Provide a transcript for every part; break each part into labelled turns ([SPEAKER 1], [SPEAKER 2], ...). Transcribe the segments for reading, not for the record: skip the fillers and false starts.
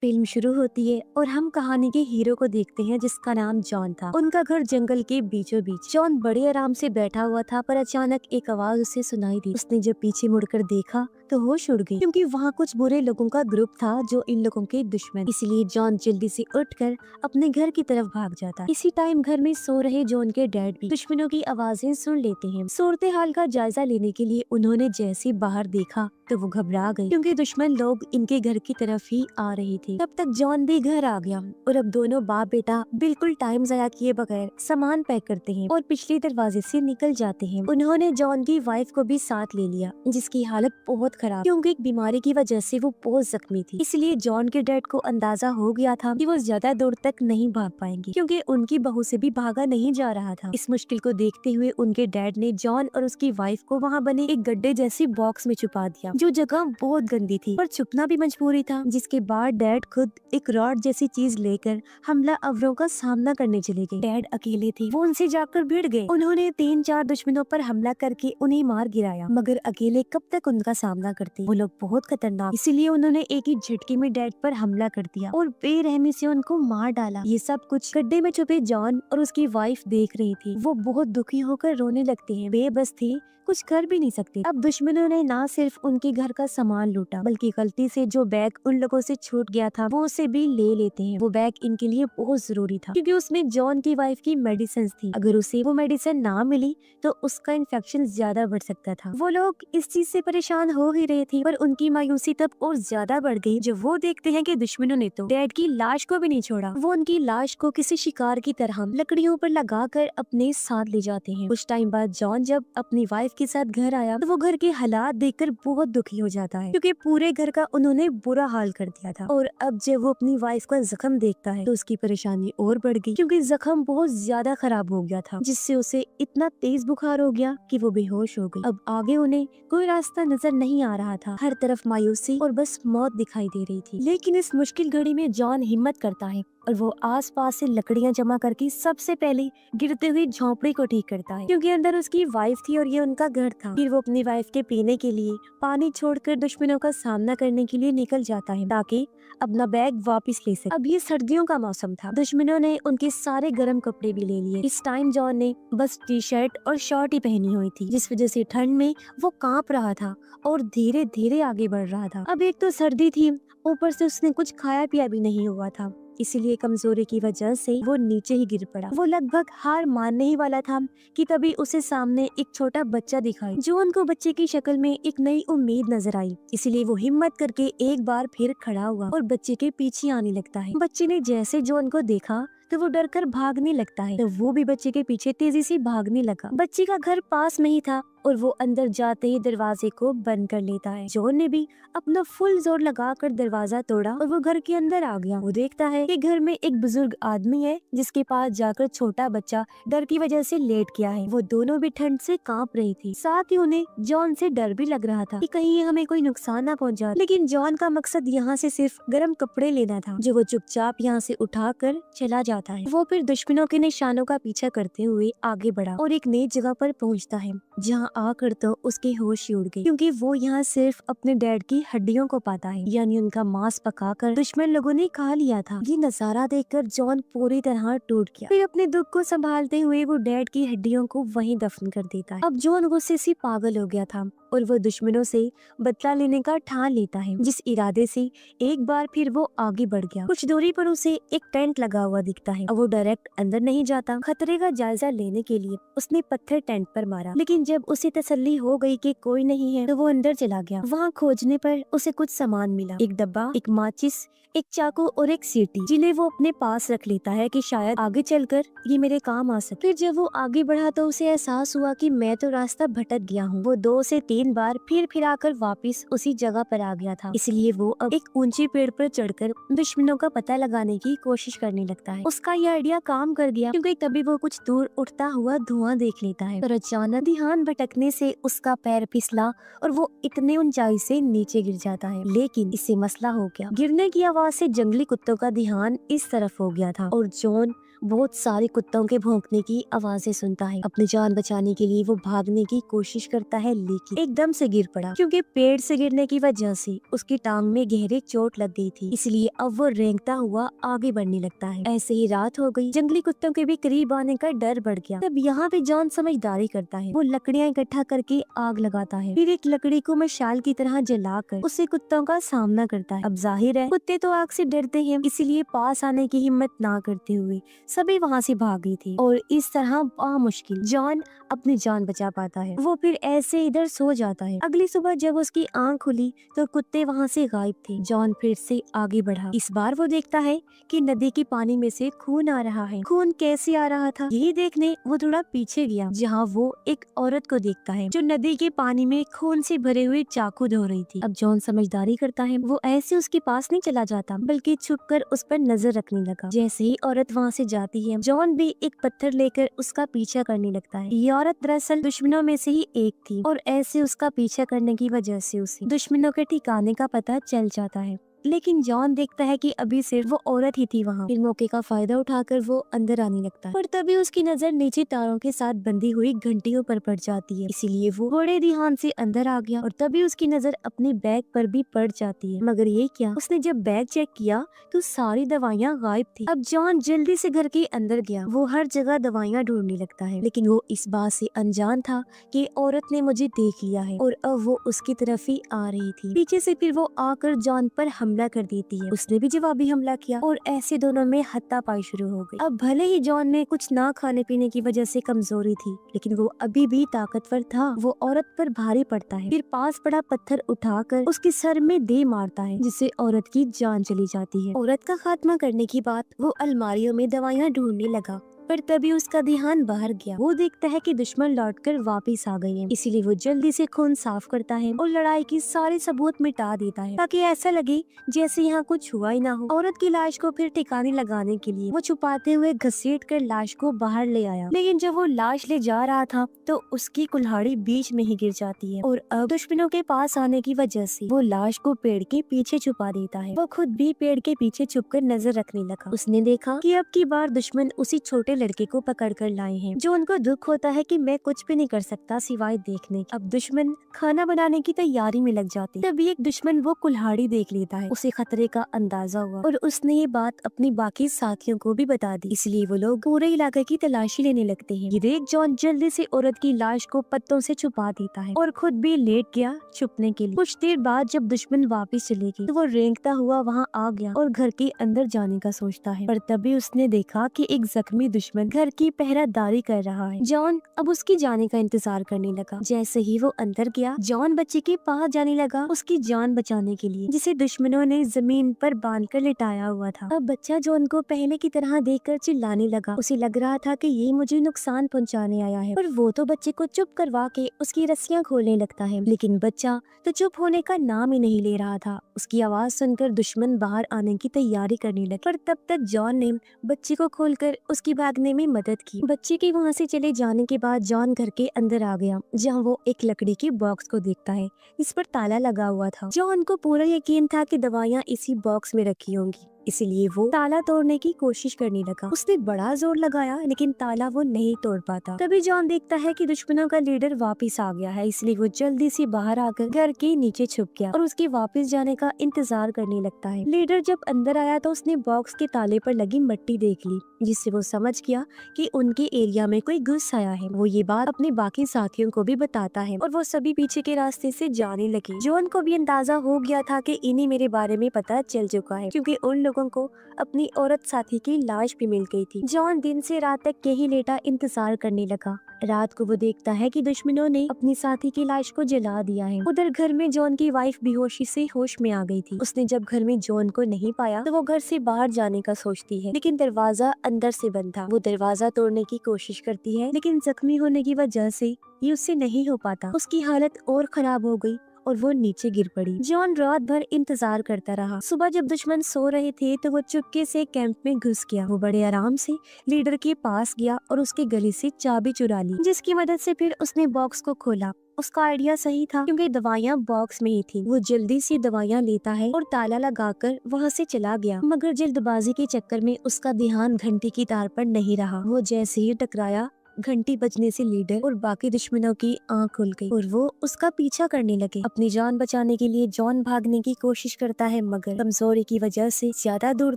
[SPEAKER 1] Film शुरू होती है और हम कहानी के हीरो को देखते हैं जिसका नाम जॉन था। उनका घर जंगल के बीचों बीच। जॉन बड़े आराम से बैठा हुआ था पर अचानक एक आवाज उसे सुनाई दी। उसने जब पीछे मुड़कर देखा तो होश उड़ गई क्योंकि वहाँ कुछ बुरे लोगों का ग्रुप था जो इन लोगों के दुश्मन। इसलिए जॉन जल्दी से उठकर अपने घर की तरफ भाग जाता है। इसी टाइम घर में सो रहे जॉन के डैड भी दुश्मनों की आवाजें सुन लेते हैं। सूरत हाल का जायजा लेने के लिए उन्होंने जैसे बाहर देखा तो वो घबरा गई क्योंकि दुश्मन लोग इनके घर की तरफ ही आ रहे थे। तब तक जॉन भी घर आ गया और अब दोनों बाप बेटा बिल्कुल टाइम जाया किए बगैर सामान पैक करते हैं और पिछले दरवाजे से निकल जाते हैं। उन्होंने जॉन की वाइफ को भी साथ ले लिया जिसकी हालत बहुत खराब क्योंकि एक बीमारी की वजह से वो बहुत जख्मी थी। इसलिए जॉन के डैड को अंदाजा हो गया था कि वो ज्यादा दूर तक नहीं भाग पाएंगे क्योंकि उनकी बहू से भी भागा नहीं जा रहा था। इस मुश्किल को देखते हुए उनके डैड ने जॉन और उसकी वाइफ को वहाँ बने एक गड्ढे जैसी बॉक्स में छुपा दिया जो जगह बहुत गंदी थी पर छुपना भी मजबूरी था। जिसके बाद डैड खुद एक रॉड जैसी चीज लेकर हमला अवरों का सामना करने चले गए। डैड अकेले थे, वो उनसे जाकर भिड़ गए। उन्होंने 3-4 दुश्मनों पर हमला करके उन्हें मार गिराया मगर अकेले कब तक उनका सामना करते। वो लोग बहुत खतरनाक, इसीलिए उन्होंने एक ही झटके में डैड पर हमला कर दिया और बेरहमी से उनको मार डाला। ये सब कुछ गड्ढे में छुपे जॉन और उसकी वाइफ देख रही थी। वो बहुत दुखी होकर रोने लगते हैं, बेबस थे, कुछ कर भी नहीं सकते। अब दुश्मनों ने ना सिर्फ उनके घर का सामान लूटा बल्कि गलती से जो बैग उन लोगों से छूट गया था वो उसे भी ले लेते हैं। वो बैग इनके लिए बहुत जरूरी था क्योंकि उसमें जॉन की वाइफ की मेडिसिन थी। अगर उसे वो मेडिसिन ना मिली तो उसका इन्फेक्शन ज्यादा बढ़ सकता था। वो लोग इस चीज से परेशान हो ही रहे थे पर उनकी मायूसी तब और ज्यादा बढ़ गई जब वो देखते हैं कि दुश्मनों ने तो डैड की लाश को भी नहीं छोड़ा। वो उनकी लाश को किसी शिकार की तरह लकड़ियों पर लगाकर अपने साथ ले जाते हैं। कुछ टाइम बाद जॉन जब अपनी वाइफ के साथ घर आया तो वो घर के हालात देखकर बहुत दुखी हो जाता है क्योंकि पूरे घर का उन्होंने बुरा हाल कर दिया था। और अब जब वो अपनी वाइफ का जख्म देखता है तो उसकी परेशानी और बढ़ गई क्योंकि जख्म बहुत ज्यादा खराब हो गया था जिससे उसे इतना तेज बुखार हो गया कि वो बेहोश हो गई। अब आगे उन्हें कोई रास्ता नजर नहीं आ रहा था, हर तरफ मायूसी और बस मौत दिखाई दे रही थी। लेकिन इस मुश्किल घड़ी में जॉन हिम्मत करता है और वो आसपास से लकड़ियां जमा करके सबसे पहले गिरते हुए झोंपड़ी को ठीक करता है क्योंकि अंदर उसकी वाइफ थी और ये उनका घर था। फिर वो अपनी वाइफ के पीने के लिए पानी छोड़कर दुश्मनों का सामना करने के लिए निकल जाता है ताकि अपना बैग वापस ले सके। अब ये सर्दियों का मौसम था, दुश्मनों ने उनके सारे गर्म कपड़े भी ले लिए। इस टाइम जॉन ने बस टी शर्ट और शॉर्ट ही पहनी हुई थी जिस वजह से ठंड में वो कांप रहा था और धीरे धीरे आगे बढ़ रहा था। अब एक तो सर्दी थी, ऊपर से उसने कुछ खाया पिया भी नहीं हुआ था, इसीलिए कमजोरी की वजह से वो नीचे ही गिर पड़ा। वो लगभग हार मानने ही वाला था कि तभी उसे सामने एक छोटा बच्चा दिखाई जो उनको बच्चे की शक्ल में एक नई उम्मीद नजर आई। इसीलिए वो हिम्मत करके एक बार फिर खड़ा हुआ और बच्चे के पीछे आने लगता है। बच्चे ने जैसे जॉन को देखा तो वो डर कर भागने लगता है तो वो भी बच्चे के पीछे तेजी से भागने लगा। बच्चे का घर पास में ही था और वो अंदर जाते ही दरवाजे को बंद कर लेता है। जॉन ने भी अपना फुल जोर लगाकर दरवाजा तोड़ा और वो घर के अंदर आ गया। वो देखता है कि घर में एक बुजुर्ग आदमी है जिसके पास जाकर छोटा बच्चा डर की वजह से लेट गया है। वो दोनों भी ठंड से कांप रही थी, साथ ही उन्हें जॉन से डर भी लग रहा था कि कहीं हमें कोई नुकसान ना पहुंचा। लेकिन जॉन का मकसद यहाँ से सिर्फ गर्म कपड़े लेना था जो वो चुपचाप यहाँ से उठाकर चला जाता है। वो फिर दुश्मनों के निशानों का पीछा करते हुए आगे बढ़ा और एक नई जगह पर पहुँचता है जहाँ आकर तो उसके होश ही उड़ गए क्योंकि वो यहाँ सिर्फ अपने डैड की हड्डियों को पाता है, यानी उनका मांस पकाकर दुश्मन लोगों ने खा लिया था। ये नजारा देखकर जॉन पूरी तरह टूट गया। फिर अपने दुख को संभालते हुए वो डैड की हड्डियों को वहीं दफन कर देता है। अब जॉन गुस्से से पागल हो गया था और वो दुश्मनों से बदला लेने का ठान लेता है जिस इरादे से एक बार फिर वो आगे बढ़ गया। कुछ दूरी पर उसे एक टेंट लगा हुआ दिखता है। अब वो डायरेक्ट अंदर नहीं जाता, खतरे का जायजा लेने के लिए उसने पत्थर टेंट पर मारा, लेकिन जब उसे तसल्ली हो गई कि कोई नहीं है तो वो अंदर चला गया। वहाँ खोजने पर उसे कुछ सामान मिला, एक डब्बा, एक माचिस, एक चाकू और एक सीटी जिन्हें वो अपने पास रख लेता है कि शायद आगे चलकर ये मेरे काम आ सके। फिर जब वो आगे बढ़ा तो उसे एहसास हुआ कि मैं तो रास्ता भटक गया हूँ। वो 2 से 3 बार फिर आकर वापस उसी जगह पर आ गया था। इसलिए वो अब एक ऊंचे पेड़ पर चढ़कर दुश्मनों का पता लगाने की कोशिश करने लगता है। उसका यह आइडिया काम कर गया क्योंकि तभी वो कुछ दूर उठता हुआ धुआं देख लेता है और अचानक ध्यान भटकने से उसका पैर फिसला और वो इतने ऊंचाई से नीचे गिर जाता है। लेकिन इससे मसला हो गया, गिरने की आवाज से जंगली कुत्तों का ध्यान इस तरफ हो गया था और जॉन बहुत सारे कुत्तों के भौंकने की आवाजें सुनता है। अपनी जान बचाने के लिए वो भागने की कोशिश करता है, लेकिन एकदम से गिर पड़ा क्योंकि पेड़ से गिरने की वजह से उसकी टांग में गहरी चोट लग गई थी। इसलिए अब वो रेंगता हुआ आगे बढ़ने लगता है। ऐसे ही रात हो गई। जंगली कुत्तों के भी करीब आने का डर बढ़ गया। तब यहाँ पे जॉन समझदारी करता है। वो लकड़ियाँ इकट्ठा करके आग लगाता है, फिर एक लकड़ी को मशाल की तरह जलाकर उससे कुत्तों का सामना करता है। अब जाहिर है कुत्ते तो आग से डरते हैं, इसीलिए पास आने की हिम्मत ना करते हुए सभी वहाँ से भाग गई थी और इस तरह मुश्किल जॉन अपनी जान बचा पाता है। वो फिर ऐसे इधर सो जाता है। अगली सुबह जब उसकी आंख खुली तो कुत्ते वहाँ से गायब थे। जॉन फिर से आगे बढ़ा। इस बार वो देखता है कि नदी के पानी में से खून आ रहा है। खून कैसे आ रहा था यही देखने वो थोड़ा पीछे गया, जहाँ वो एक औरत को देखता है जो नदी के पानी में खून से भरे हुए चाकू धो रही थी। अब जॉन समझदारी करता है। वो ऐसे उसके पास नहीं चला जाता बल्कि छुपकर उस पर नजर रखने लगा। जैसे ही औरत वहाँ से जाती है, जॉन भी एक पत्थर लेकर उसका पीछा करने लगता है। ये औरत दरअसल दुश्मनों में से ही एक थी और ऐसे उसका पीछा करने की वजह से उसे दुश्मनों के ठिकाने का पता चल जाता है। लेकिन जॉन देखता है कि अभी सिर्फ वो औरत ही थी वहाँ। फिर मौके का फायदा उठाकर वो अंदर आने लगता है, पर तभी उसकी नजर नीचे तारों के साथ बंधी हुई घंटियों पर पड़ जाती है। इसीलिए वो बड़े ध्यान से अंदर आ गया और तभी उसकी नजर अपने बैग पर भी पड़ जाती है। मगर ये क्या, उसने जब बैग चेक किया तो सारी दवाइयाँ गायब थी। अब जॉन जल्दी से घर के अंदर गया। वो हर जगह दवाइयाँ ढूंढने लगता है, लेकिन वो इस बात से अनजान था कि औरत ने मुझे देख लिया है और अब वो उसकी तरफ ही आ रही थी। पीछे से फिर वो आकर जॉन पर हमला कर देती है। उसने भी जवाबी हमला किया और ऐसे दोनों में हाथापाई शुरू हो गई। अब भले ही जॉन में कुछ ना खाने पीने की वजह से कमजोरी थी, लेकिन वो अभी भी ताकतवर था। वो औरत पर भारी पड़ता है, फिर पास पड़ा पत्थर उठाकर उसके सर में दे मारता है, जिससे औरत की जान चली जाती है। औरत का खात्मा करने की बात वो अलमारियों में दवाइयाँ ढूंढने लगा, पर तभी उसका ध्यान बाहर गया। वो देखता है कि दुश्मन लौटकर वापस आ गए हैं। इसीलिए वो जल्दी से खून साफ करता है और लड़ाई की सारे सबूत मिटा देता है, ताकि ऐसा लगे जैसे यहाँ कुछ हुआ ही ना हो। औरत की लाश को फिर ठिकाने लगाने के लिए वो छुपाते हुए घसीट कर लाश को बाहर ले आया, लेकिन जब वो लाश ले जा रहा था तो उसकी कुल्हाड़ी बीच में ही गिर जाती है और अब दुश्मनों के पास आने की वजह से वो लाश को पेड़ के पीछे छुपा देता है। वो खुद भी पेड़ के पीछे छुपकर नजर रखने लगा। उसने देखा कि अब की बार दुश्मन उसी छोटे लड़के को पकड़ कर लाए हैं, जो उनको दुख होता है कि मैं कुछ भी नहीं कर सकता सिवाय देखने। अब दुश्मन खाना बनाने की तैयारी में लग जाते। तभी एक दुश्मन वो कुल्हाड़ी देख लेता है। उसे खतरे का अंदाजा हुआ और उसने ये बात अपनी बाकी साथियों को भी बता दी। इसलिए वो लोग पूरे इलाके की तलाशी लेने लगते हैं। ये देख जॉन जल्दी से औरत की लाश को पत्तों से छुपा देता है और खुद भी लेट गया छुपने के लिए। कुछ देर बाद जब दुश्मन वापिस चले गए तो वो रेंगता हुआ वहाँ आ गया और घर के अंदर जाने का सोचता है, पर तभी उसने देखा कि एक जख्मी दुश्मन घर की पहरादारी कर रहा है। जॉन अब उसकी जाने का इंतजार करने लगा। जैसे ही वो अंदर गया, जॉन बच्चे के पास जाने लगा उसकी जान बचाने के लिए, जिसे दुश्मनों ने जमीन पर बांधकर लिटाया हुआ था। अब बच्चा जॉन को पहले की तरह देखकर चिल्लाने लगा। उसे लग रहा था कि ये मुझे नुकसान पहुंचाने आया है, पर वो तो बच्चे को चुप करवा के उसकी रस्सियां खोलने लगता है। लेकिन बच्चा तो चुप होने का नाम ही नहीं ले रहा था। उसकी आवाज सुनकर दुश्मन बाहर आने की तैयारी करने लगे, पर तब तक जॉन ने बच्चे को खोलकर उसकी भागने में मदद की। बच्चे के वहाँ से चले जाने के बाद जॉन घर के अंदर आ गया, जहाँ वो एक लकड़ी के बॉक्स को देखता है। इस पर ताला लगा हुआ था। जॉन को पूरा यकीन था कि दवाइयाँ इसी बॉक्स में रखी होंगी, इसीलिए वो ताला तोड़ने की कोशिश करने लगा। उसने बड़ा जोर लगाया, लेकिन ताला वो नहीं तोड़ पाता। तभी जॉन देखता है कि दुश्मनों का लीडर वापस आ गया है, इसलिए वो जल्दी से बाहर आकर घर के नीचे छुप गया और उसके वापस जाने का इंतजार करने लगता है। लीडर जब अंदर आया तो उसने बॉक्स के ताले पर लगी मिट्टी देख ली, जिससे वो समझ गया कि उनके एरिया में कोई घुस आया है। वो ये बात अपने बाकी साथियों को भी बताता है और वो सभी पीछे के रास्ते से जाने लगे। जॉन को भी अंदाजा हो गया था कि इन्हीं मेरे बारे में पता चल चुका है, क्योंकि उन लोगों को अपनी औरत साथी की लाश भी मिल गई थी। जॉन दिन से रात तक यही लेटा इंतजार करने लगा। रात को वो देखता है कि दुश्मनों ने अपनी साथी की लाश को जला दिया है। उधर घर में जॉन की वाइफ बेहोशी से होश में आ गई थी। उसने जब घर में जॉन को नहीं पाया तो वो घर से बाहर जाने का सोचती है, लेकिन दरवाजा अंदर से बंद था। वो दरवाजा तोड़ने की कोशिश करती है, लेकिन जख्मी होने की वजह से ये उससे नहीं हो पाता। उसकी हालत और खराब हो गई और वो नीचे गिर पड़ी। जॉन रात भर इंतजार करता रहा। सुबह जब दुश्मन सो रहे थे तो वो चुपके से कैंप में घुस गया। वो बड़े आराम से लीडर के पास गया और उसके गले से चाबी चुरा ली, जिसकी मदद से फिर उसने बॉक्स को खोला। उसका आइडिया सही था क्योंकि दवाइयाँ बॉक्स में ही थी। वो जल्दी से दवाइयाँ लेता है और ताला लगाकर वहाँ से चला गया, मगर जल्दबाजी के चक्कर में उसका ध्यान घंटी की तार पर नहीं रहा। वो जैसे ही टकराया, घंटी बजने से लीडर और बाकी दुश्मनों की आंख खुल गई और वो उसका पीछा करने लगे। अपनी जान बचाने के लिए जॉन भागने की कोशिश करता है, मगर कमजोरी की वजह से ज्यादा दूर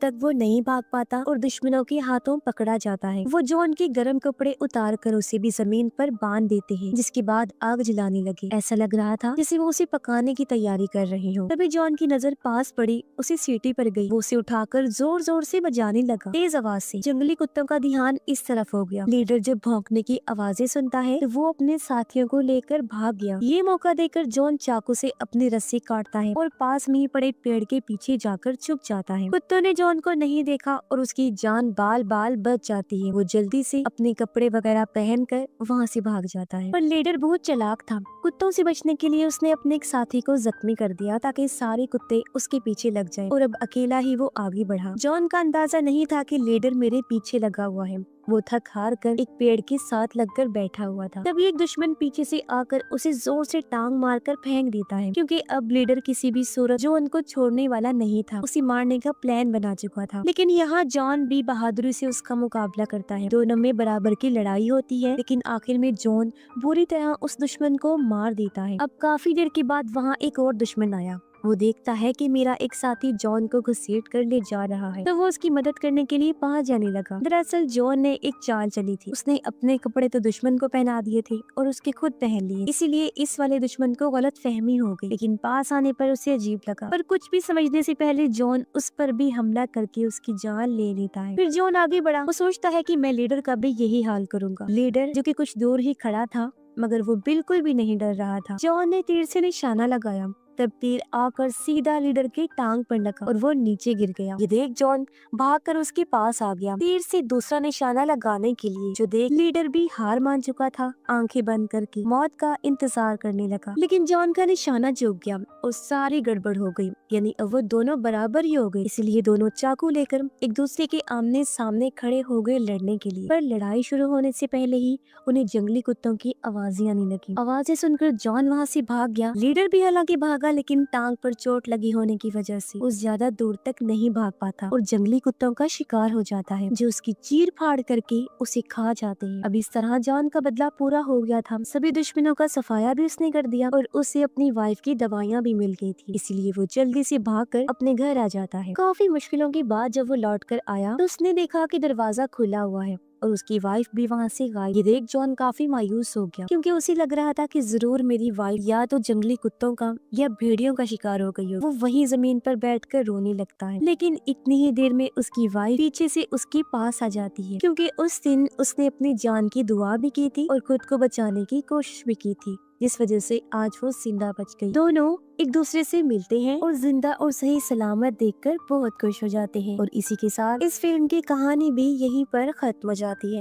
[SPEAKER 1] तक वो नहीं भाग पाता और दुश्मनों के हाथों पकड़ा जाता है। वो जॉन के गर्म कपड़े उतार कर उसे भी जमीन पर बांध देते हैं, जिसके बाद आग जलाने लगे। ऐसा लग रहा था जैसे वो उसे पकाने की तैयारी कर रहे हो। तभी जॉन की नजर पास पड़ी, उसे सीटी पर गई। वो उसे उठाकर जोर जोर से बजाने लगा, तेज आवाज से। जंगली कुत्तों का ध्यान इस तरफ हो गया। लीडर जब भौंकने की आवाजें सुनता है तो वो अपने साथियों को लेकर भाग गया। ये मौका देकर जॉन चाकू से अपनी रस्सी काटता है और पास में ही पड़े पेड़ के पीछे जाकर छुप जाता है। कुत्तों ने जॉन को नहीं देखा और उसकी जान बाल बाल बच जाती है। वो जल्दी से अपने कपड़े वगैरह पहनकर वहाँ से भाग जाता है। पर लीडर बहुत चालाक था। कुत्तों से बचने के लिए उसने अपने एक साथी को जख्मी कर दिया ताकि सारे कुत्ते उसके पीछे लग जाएं और अब अकेला ही वो आगे बढ़ा। जॉन का अंदाजा नहीं था कि लीडर मेरे पीछे लगा हुआ है। वो थक हार कर एक पेड़ के साथ लगकर बैठा हुआ था। तभी एक दुश्मन पीछे से आकर उसे जोर से टांग मारकर फेंक देता है, क्योंकि अब लीडर किसी भी सूरत जॉन को छोड़ने वाला नहीं था। उसे मारने का प्लान बना चुका था। लेकिन यहाँ जॉन भी बहादुरी से उसका मुकाबला करता है। दोनों में बराबर की लड़ाई होती है, लेकिन आखिर में जॉन बुरी तरह उस दुश्मन को मार देता है। अब काफी देर के बाद वहाँ एक और दुश्मन आया। वो देखता है कि मेरा एक साथी जॉन को घसीट कर ले जा रहा है, तो वो उसकी मदद करने के लिए पास जाने लगा। दरअसल जॉन ने एक चाल चली थी। उसने अपने कपड़े तो दुश्मन को पहना दिए थे और उसके खुद पहन लिए, इसीलिए इस वाले दुश्मन को गलत फहमी हो गई। लेकिन पास आने पर उसे अजीब लगा, पर कुछ भी समझने से पहले जॉन उस पर भी हमला करके उसकी जान ले लेता है। फिर जॉन आगे बढ़ा। वो सोचता है कि मैं लीडर का भी यही हाल करूंगा। लीडर, जो कि कुछ दूर ही खड़ा था, मगर वो बिल्कुल भी नहीं डर रहा था। जॉन ने तीर से निशाना लगाया, तब तीर आकर सीधा लीडर की टांग पर लगा और वो नीचे गिर गया। ये देख जॉन भागकर उसके पास आ गया, तीर से दूसरा निशाना लगाने के लिए। जो देख लीडर भी हार मान चुका था, आंखें बंद करके मौत का इंतजार करने लगा। लेकिन जॉन का निशाना चूक गया और सारी गड़बड़ हो गई, यानी अब वो दोनों बराबर ही हो गए। इसलिए दोनों चाकू लेकर एक दूसरे के आमने सामने खड़े हो गए लड़ने के लिए। पर लड़ाई शुरू होने से पहले ही उन्हें जंगली कुत्तों की आवाजें आने लगी। आवाजें सुनकर जॉन वहाँ से भाग गया। लीडर भी हालांकि भागा, लेकिन टांग पर चोट लगी होने की वजह से वो ज्यादा दूर तक नहीं भाग पाता और जंगली कुत्तों का शिकार हो जाता है, जो उसकी चीर फाड़ करके उसे खा जाते हैं। अब इस तरह जॉन का बदला पूरा हो गया था। सभी दुश्मनों का सफाया भी उसने कर दिया और उसे अपनी वाइफ की दवाइयाँ भी मिल गई थी। इसलिए वो जल्दी से भागकर अपने घर आ जाता है। काफी मुश्किलों के बाद जब वो लौट कर आया तो उसने देखा कि दरवाजा खुला हुआ है और उसकी वाइफ भी वहाँ से गायब। ये देख जॉन काफी मायूस हो गया, क्योंकि उसे लग रहा था कि जरूर मेरी वाइफ या तो जंगली कुत्तों का या भेड़ियों का शिकार हो गई हो। वो वहीं जमीन पर बैठकर रोने लगता है। लेकिन इतनी ही देर में उसकी वाइफ पीछे से उसके पास आ जाती है, क्योंकि उस दिन उसने अपनी जान की दुआ भी की थी और खुद को बचाने की कोशिश भी की थी, जिस वजह से आज वो जिंदा बच गई। दोनों एक दूसरे से मिलते हैं और जिंदा और सही सलामत देखकर बहुत खुश हो जाते हैं। और इसी के साथ इस फिल्म की कहानी भी यहीं पर खत्म हो जाती है।